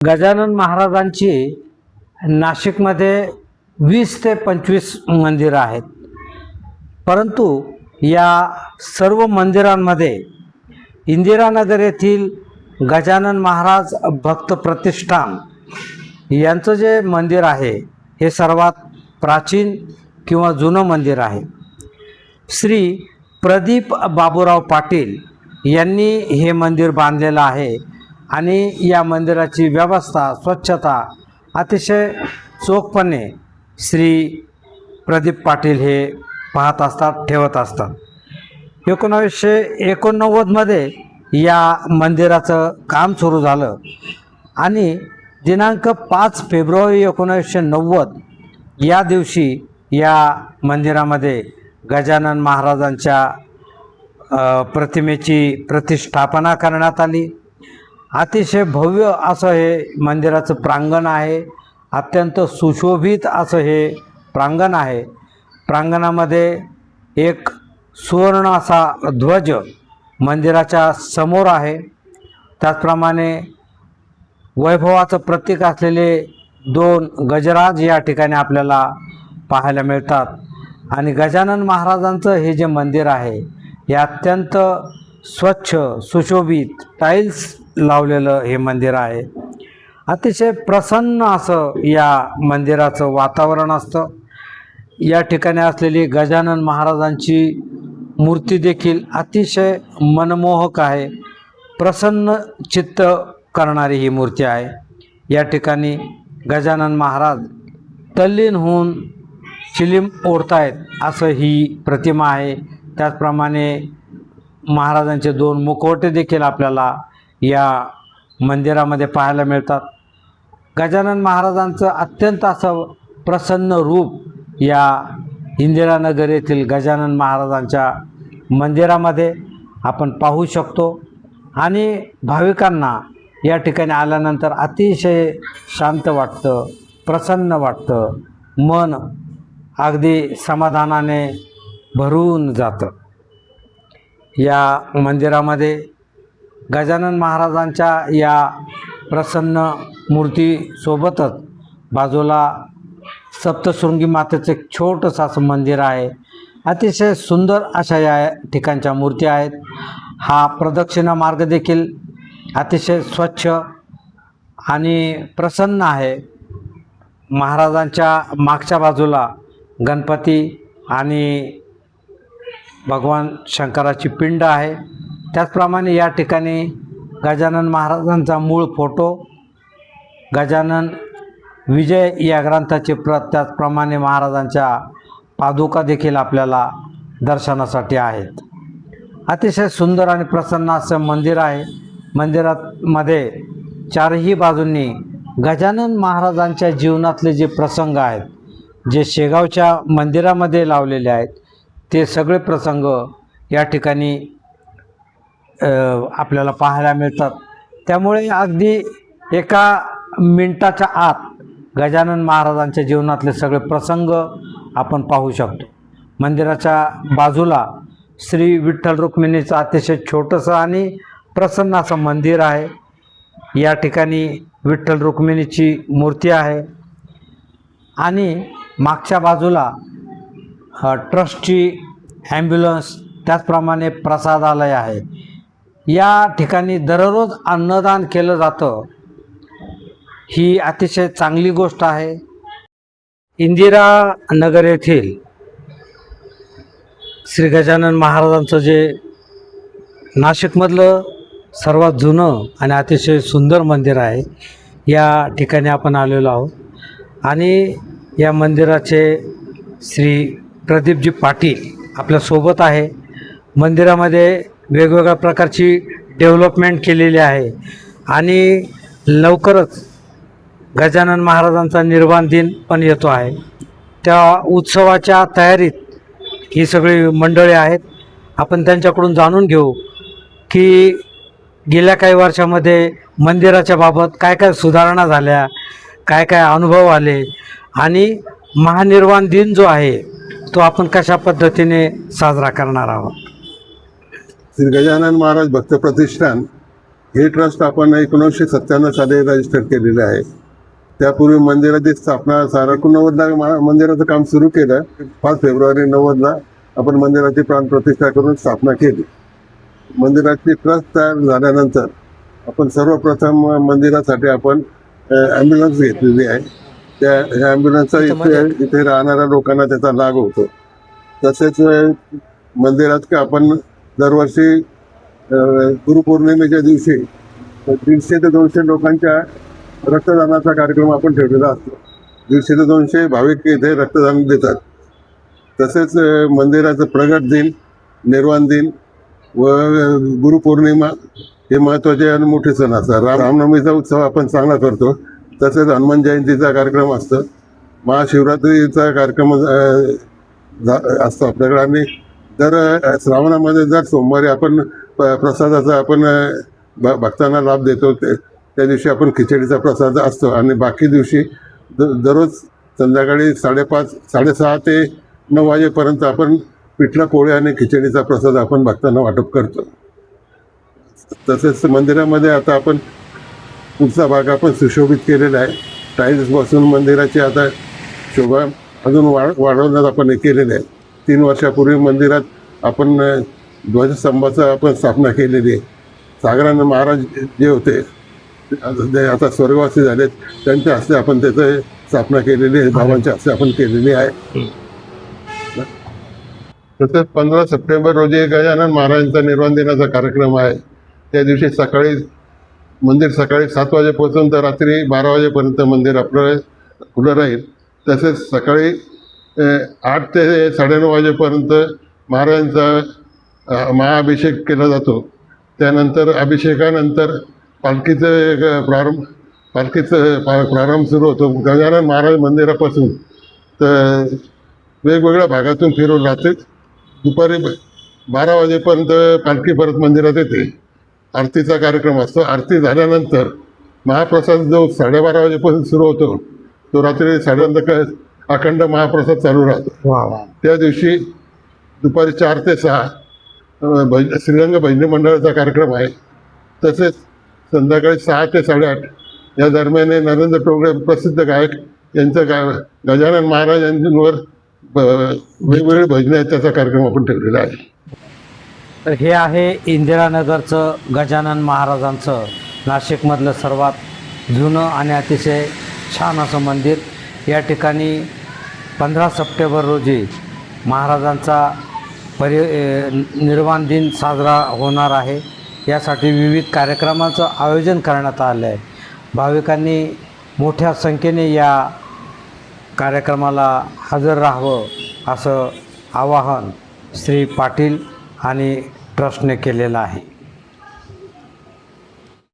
गजानन महाराजांची नाशिकमध्ये 20 ते 25 मंदिरं आहेत, परंतु या सर्व मंदिरांमध्ये इंदिरानगर येथील गजानन महाराज भक्त प्रतिष्ठान यांचं जे मंदिर आहे हे सर्वात प्राचीन किंवा जुनं मंदिर आहे। श्री प्रदीप बाबूराव पाटील यांनी हे मंदिर बांधलेलं आहे आणि या मंदिराची व्यवस्था स्वच्छता अतिशय चोखपणे श्री प्रदीप पाटील हे पाहत असतात, ठेवत असतात। 1989 मध्ये या मंदिराचं काम सुरू झालं आणि दिनांक 5 फेब्रुवारी 1990 या दिवशी या मंदिरामध्ये गजानन महाराजांच्या प्रतिमेची प्रतिष्ठापना करण्यात आली। अतिशय भव्य असं हे मंदिराचं प्रांगण आहे, अत्यंत सुशोभित असं हे प्रांगण आहे। प्रांगणामध्ये एक सुवर्ण असा ध्वज मंदिराच्या समोर आहे, त्याचप्रमाणे वैभवाचं प्रतीक असलेले 2 गजराज या ठिकाणी आपल्याला पाहायला मिळतात। आणि गजानन महाराजांचं हे जे मंदिर आहे हे अत्यंत स्वच्छ सुशोभित टाईल्स लावलेलं हे मंदिर आहे। अतिशय प्रसन्न असं या मंदिराचं वातावरण असतं। या ठिकाणी असलेली गजानन महाराजांची मूर्ती देखील अतिशय मनमोहक आहे, प्रसन्न चित्त करणारी ही मूर्ती आहे। या ठिकाणी गजानन महाराज तल्लीन होऊन चिलीम ओढतायत असं ही प्रतिमा आहे। त्याचप्रमाणे महाराजांचे 2 मुखवटे देखील आपल्याला या मंदिरामध्ये पाहायला मिळतात। गजानन महाराजांचं अत्यंत असं प्रसन्न रूप या इंदिरानगर येथील गजानन महाराजांच्या मंदिरामध्ये आपण पाहू शकतो आणि भाविकांना या ठिकाणी आल्यानंतर अतिशय शांत वाटतं, प्रसन्न वाटतं, मन अगदी समाधानाने भरून जातं। या मंदिरामध्ये गजानन महाराजांच्या या प्रसन्न मूर्तीसोबतच बाजूला सप्तशृंगी मातेचं एक छोटंसं असं मंदिर आहे। अतिशय सुंदर अशा या ठिकाणच्या मूर्ती आहेत। हा प्रदक्षिणा मार्ग देखील अतिशय स्वच्छ आणि प्रसन्न आहे। महाराजांच्या मागच्या बाजूला गणपती आणि भगवान शंकराची पिंड आहे। त्याचप्रमाणे या ठिकाणी गजानन महाराजांचा मूळ फोटो, गजानन विजय या ग्रंथाची प्रत, त्याचप्रमाणे महाराजांच्या पादुका देखील आपल्याला दर्शनासाठी आहेत। अतिशय सुंदर आणि प्रसन्न असं मंदिर आहे। मंदिरामध्ये चारही बाजूंनी गजानन महाराजांच्या जीवनातले जे प्रसंग आहेत, जे शेगावच्या मंदिरामध्ये लावलेले आहेत, ते सगळे प्रसंग या ठिकाणी आपल्याला पाहायला मिळतात। त्यामुळे अगदी एका मिनिटाच्या आत गजानन महाराजांच्या जीवनातले सगळे प्रसंग आपण पाहू शकतो। मंदिराच्या बाजूला श्री विठ्ठल रुक्मिणीचं अतिशय छोटंसं आणि प्रसन्न असं मंदिर आहे। या ठिकाणी विठ्ठल रुक्मिणीची मूर्ती आहे आणि मागच्या बाजूला ट्रस्टची ॲम्ब्युलन्स, त्याचप्रमाणे प्रसादालय आहे। या ठिकाणी दररोज अन्नदान केलं जातं, ही अतिशय चांगली गोष्ट आहे। इंदिरानगर येथील श्री गजानन महाराजांचं जे नाशिकमधलं सर्वात जुनं आणि अतिशय सुंदर मंदिर आहे, या ठिकाणी आपण आलेलो आहोत आणि या मंदिराचे श्री प्रदीपजी पाटील आपल्यासोबत आहे। मंदिरामध्ये वेगवेगळ्या प्रकारची डेव्हलपमेंट केलेली आहे आणि लवकरच गजानन महाराजांचा निर्वाण दिन पण येतो आहे। त्या उत्सवाच्या तयारीत ही सगळी मंडळी आहेत। आपण त्यांच्याकडून जाणून घेऊ की गेल्या काही वर्षामध्ये मंदिराच्या बाबत काय काय सुधारणा झाल्या, काय काय अनुभव आले आणि महानिर्वाण दिन जो आहे तो आपण कशा पद्धतीने साजरा करणार आहोत। श्री गजानन महाराज भक्त प्रतिष्ठान हे ट्रस्ट आपण 1997 साली रजिस्टर केलेलं आहे. त्यापूर्वी मंदिराची स्थापना 1990ला मंदिराचं काम सुरू केलं. 5 फेब्रुवारी 90ला आपण मंदिराची प्राणप्रतिष्ठा करून स्थापना केली. मंदिराची ट्रस्ट तयार झाल्यानंतर आपण सर्वप्रथम मंदिरासाठी आपण ॲम्ब्युलन्स घेतलेली आहे. त्या ॲम्ब्युलन्सचा इथे राहणाऱ्या लोकांना त्याचा लाभ होतो. तसेच मंदिरात आपण दरवर्षी गुरुपौर्णिमेच्या दिवशी 150 ते 200 लोकांच्या रक्तदानाचा कार्यक्रम आपण ठेवलेला असतो. 150 ते 200 भाविक इथे रक्तदान देतात. तसेच मंदिराचं प्रगट दिन, निर्वाण दिन व गुरुपौर्णिमा हे महत्त्वाचे आणि मोठे सण असतात. रामनवमीचा उत्सव आपण चांगला करतो. तसेच हनुमान जयंतीचा कार्यक्रम असतो. महाशिवरात्रीचा कार्यक्रम असतो आपल्याकडे. आणि दर श्रावणामध्ये दर सोमवारी आपण प्रसादाचा आपण भक्तांना लाभ देतो. त्या दिवशी आपण खिचडीचा प्रसाद असतो. आणि बाकी दिवशी दररोज संध्याकाळी 5:30 6:30 ते 9 वाजेपर्यंत आपण पिठलं पोळी आणि खिचडीचा प्रसाद आपण भक्तांना वाटप करतो. तसेच मंदिरामध्ये आता आपण पुढचा भाग आपण सुशोभित केलेला आहे. टाईल्स बसून मंदिराची आता शोभा अजून वाढवण्यात आपण हे केलेलं आहे. 3 वर्षापूर्वी मंदिरात आपण ध्वजस्तंभाचं आपण स्थापना केलेली आहे. सागरानंद महाराज जे होते ते आता स्वर्गवासी झालेत, त्यांच्या हस्ते आपण त्याचं स्थापना केलेली आहे. बाबांच्या हस्ते आपण केलेली आहे. तसंच 15 सप्टेंबर रोजी गजानन महाराजांचा निर्वाण दिनाचा कार्यक्रम आहे. त्या दिवशी मंदिर सकाळी 7 वाजेपासून तर रात्री 12 वाजेपर्यंत मंदिर आपलं खुलं राहील. तसेच सकाळी 8 ते 9:30 वाजेपर्यंत महाराजांचा महाअभिषेक केला जातो. त्यानंतर अभिषेकानंतर पालखीचं प्रारंभ सुरू होतो. गजानन महाराज मंदिरापासून तर वेगवेगळ्या भागातून फिरून रात्री दुपारी 12 वाजेपर्यंत पालखी परत मंदिरात येते. आरतीचा कार्यक्रम असतो. आरती झाल्यानंतर महाप्रसाद जो 12:30 वाजेपासून सुरू होतो तो रात्री 10:30 अखंड महाप्रसाद चालू राहतो. त्या दिवशी दुपारी 4 ते 6 श्रीरंग भजनी मंडळाचा कार्यक्रम आहे. तसेच संध्याकाळी 6 ते 8:30 या दरम्यान नरेंद्र टोंगरे प्रसिद्ध गायक यांचं गजानन महाराजांवर वेगवेगळे भजने आहेत, त्याचा कार्यक्रम आपण ठेवलेला आहे. तर हे आहे इंदिरानगरचं गजानन महाराजांचं नाशिकमधलं सर्वात जुनं आणि अतिशय छान असं मंदिर. या ठिकाणी 15 सप्टेंबर रोजी महाराजांचा निर्वाण दिन साजरा होणार आहे. यासाठी विविध कार्यक्रमाचं आयोजन करण्यात आलं आहे. भाविकांनी मोठ्या संख्येने या कार्यक्रमाला हजर राहावं असं आवाहन श्री पाटील आणि ट्रस्टने केलेलं आहे.